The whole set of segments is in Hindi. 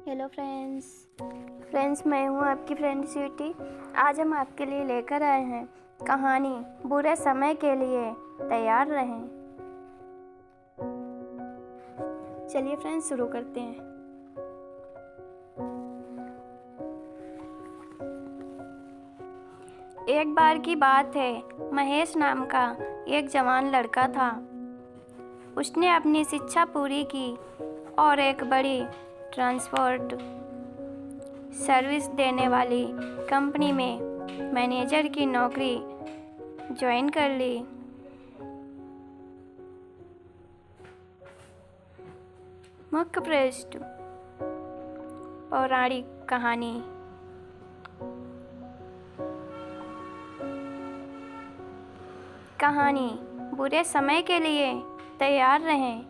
हेलो फ्रेंड्स, मैं हूँ आपकी फ्रेंड स्वीटी। आज हम आपके लिए लेकर आए हैं कहानी बुरे समय के लिए तैयार रहें। चलिए फ्रेंड्स, शुरू करते हैं। एक बार की बात है, महेश नाम का एक जवान लड़का था। उसने अपनी शिक्षा पूरी की और एक बड़ी ट्रांसपोर्ट सर्विस देने वाली कंपनी में मैनेजर की नौकरी ज्वाइन कर ली। मुख्य पृष्ठ। पौराणिक कहानी। कहानी बुरे समय के लिए तैयार रहें।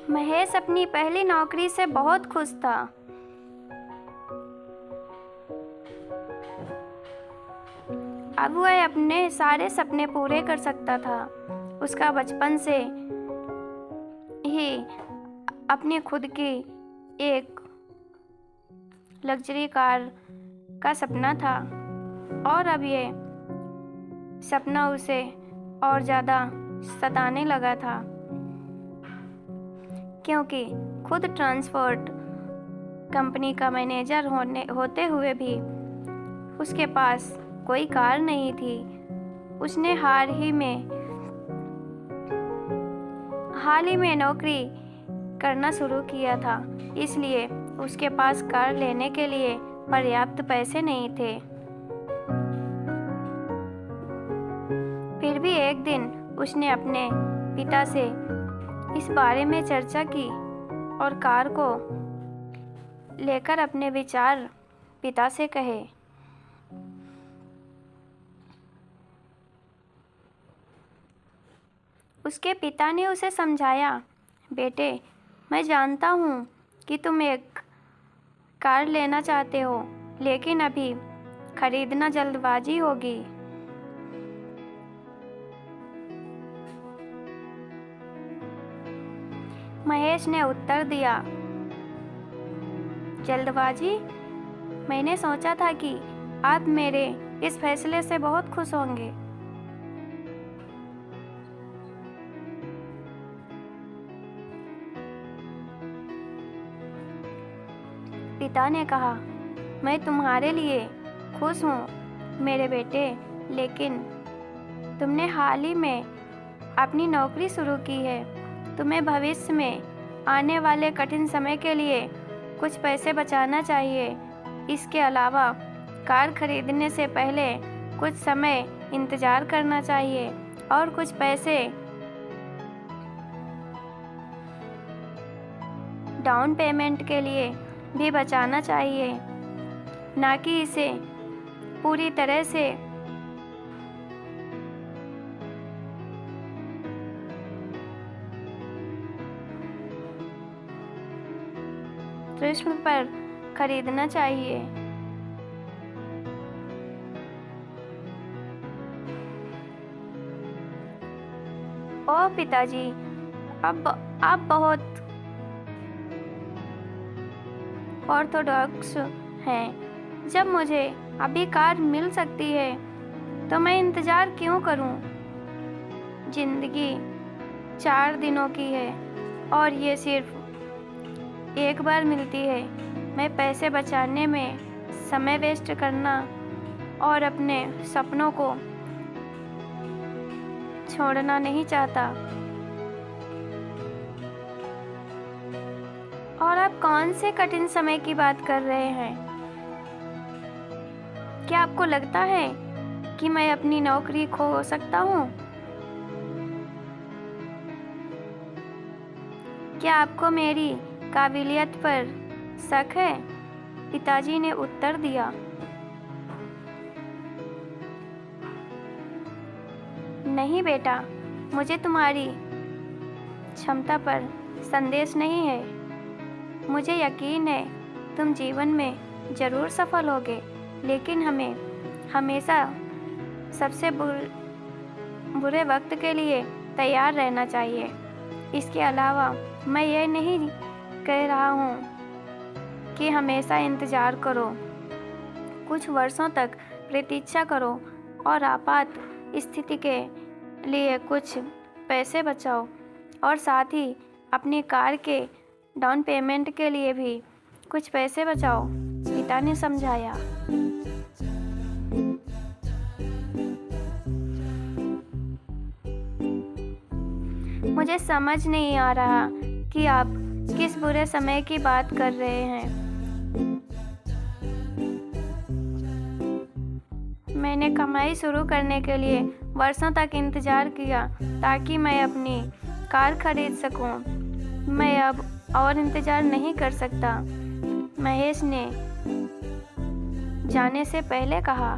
महेश अपनी पहली नौकरी से बहुत खुश था। अब वह अपने सारे सपने पूरे कर सकता था। उसका बचपन से ही अपनी खुद की एक लग्जरी कार का सपना था और अब ये सपना उसे और ज़्यादा सताने लगा था, क्योंकि खुद ट्रांसपोर्ट कंपनी का मैनेजर होते हुए भी उसके पास कोई कार नहीं थी। उसने हाल ही में नौकरी करना शुरू किया था, इसलिए उसके पास कार लेने के लिए पर्याप्त पैसे नहीं थे। फिर भी एक दिन उसने अपने पिता से इस बारे में चर्चा की और कार को लेकर अपने विचार पिता से कहे। उसके पिता ने उसे समझाया, बेटे, मैं जानता हूँ कि तुम एक कार लेना चाहते हो, लेकिन अभी खरीदना जल्दबाजी होगी। महेश ने उत्तर दिया, जल्दबाजी? मैंने सोचा था कि आप मेरे इस फैसले से बहुत खुश होंगे। पिता ने कहा, मैं तुम्हारे लिए खुश हूँ मेरे बेटे, लेकिन तुमने हाल ही में अपनी नौकरी शुरू की है। तुम्हें भविष्य में आने वाले कठिन समय के लिए कुछ पैसे बचाना चाहिए। इसके अलावा कार खरीदने से पहले कुछ समय इंतज़ार करना चाहिए और कुछ पैसे डाउन पेमेंट के लिए भी बचाना चाहिए, ना कि इसे पूरी तरह से किस्त पर खरीदना चाहिए। ओ पिताजी, अब आप बहुत ऑर्थोडॉक्स हैं। जब मुझे अभी कार मिल सकती है तो मैं इंतज़ार क्यों करूं? जिंदगी 4 दिनों की है और ये सिर्फ एक बार मिलती है। मैं पैसे बचाने में समय वेस्ट करना और अपने सपनों को छोड़ना नहीं चाहता। और आप कौन से कठिन समय की बात कर रहे हैं? क्या आपको लगता है कि मैं अपनी नौकरी खो सकता हूँ? क्या आपको मेरी काबिलियत पर शक है? पिताजी ने उत्तर दिया। नहीं बेटा, मुझे तुम्हारी क्षमता पर संदेह नहीं है। मुझे यकीन है तुम जीवन में ज़रूर सफल होगे, लेकिन हमें हमेशा सबसे बुरे वक्त के लिए तैयार रहना चाहिए। इसके अलावा मैं ये नहीं कह रहा हूँ कि हमेशा इंतज़ार करो। कुछ वर्षों तक प्रतीक्षा करो और आपात स्थिति के लिए कुछ पैसे बचाओ और साथ ही अपनी कार के डाउन पेमेंट के लिए भी कुछ पैसे बचाओ, पिता ने समझाया। मुझे समझ नहीं आ रहा कि आप किस बुरे समय की बात कर रहे हैं। मैंने कमाई शुरू करने के लिए वर्षों तक इंतज़ार किया ताकि मैं अपनी कार खरीद सकूं। मैं अब और इंतज़ार नहीं कर सकता, महेश ने जाने से पहले कहा।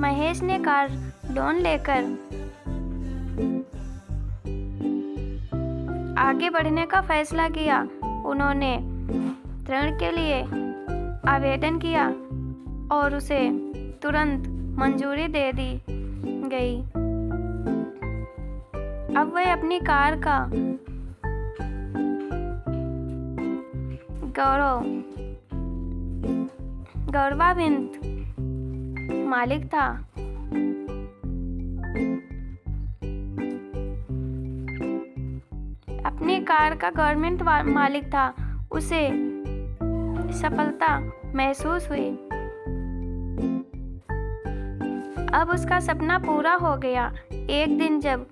महेश ने कार लोन लेकर आगे बढ़ने का फैसला किया। उन्होंने ऋण के लिए आवेदन किया और उसे तुरंत मंजूरी दे दी गई। अब वह अपनी कार का गौरवान्वित मालिक था। अपनी कार का गवर्नमेंट मालिक था। उसे सफलता महसूस हुई। अब उसका सपना पूरा हो गया। एक दिन जब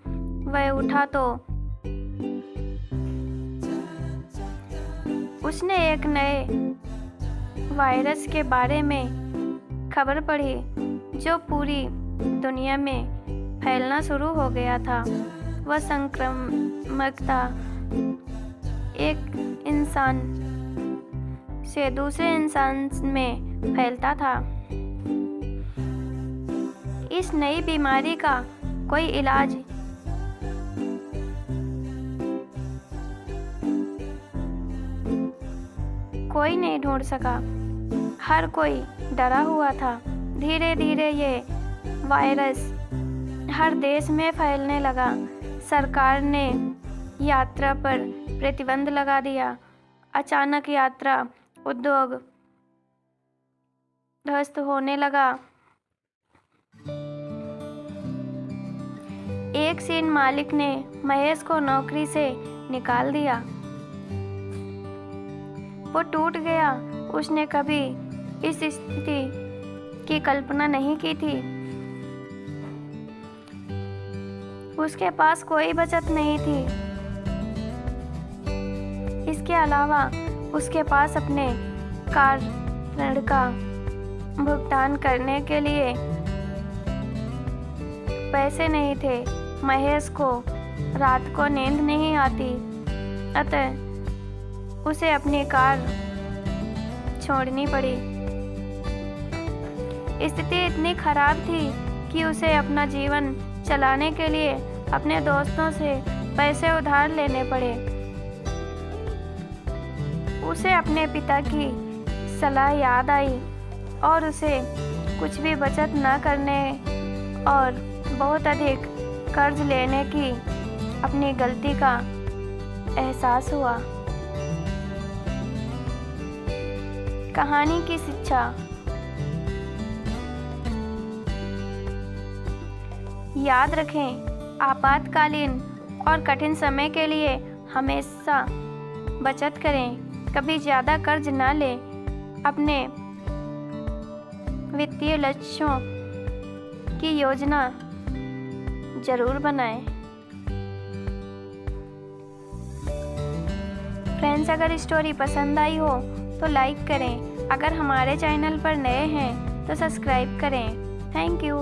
वह उठा तो उसने एक नए वायरस के बारे में खबर पढ़ी जो पूरी दुनिया में फैलना शुरू हो गया था। वह संक्रामकता एक इंसान से दूसरे इंसान में फैलता था। इस नई बीमारी का कोई इलाज कोई नहीं ढूंढ सका। हर कोई डरा हुआ था। धीरे धीरे ये वायरस हर देश में फैलने लगा। सरकार ने यात्रा पर प्रतिबंध लगा दिया। अचानक यात्रा उद्योग ध्वस्त होने लगा। एक सीन मालिक ने महेश को नौकरी से निकाल दिया। वो टूट गया। उसने कभी इस स्थिति की कल्पना नहीं की थी। उसके पास कोई बचत नहीं थी। इसके अलावा उसके पास अपने कार ऋण का भुगतान करने के लिए पैसे नहीं थे। महेश को रात को नींद नहीं आती, अतः उसे अपनी कार छोड़नी पड़ी। स्थिति इतनी खराब थी कि उसे अपना जीवन चलाने के लिए अपने दोस्तों से पैसे उधार लेने पड़े। उसे अपने पिता की सलाह याद आई और उसे कुछ भी बचत न करने और बहुत अधिक कर्ज लेने की अपनी गलती का एहसास हुआ। कहानी की शिक्षा। याद रखें, आपातकालीन और कठिन समय के लिए हमेशा बचत करें। कभी ज़्यादा कर्ज न लें। अपने वित्तीय लक्ष्यों की योजना जरूर बनाएं। फ्रेंड्स, अगर स्टोरी पसंद आई हो तो लाइक करें। अगर हमारे चैनल पर नए हैं तो सब्सक्राइब करें। Thank you.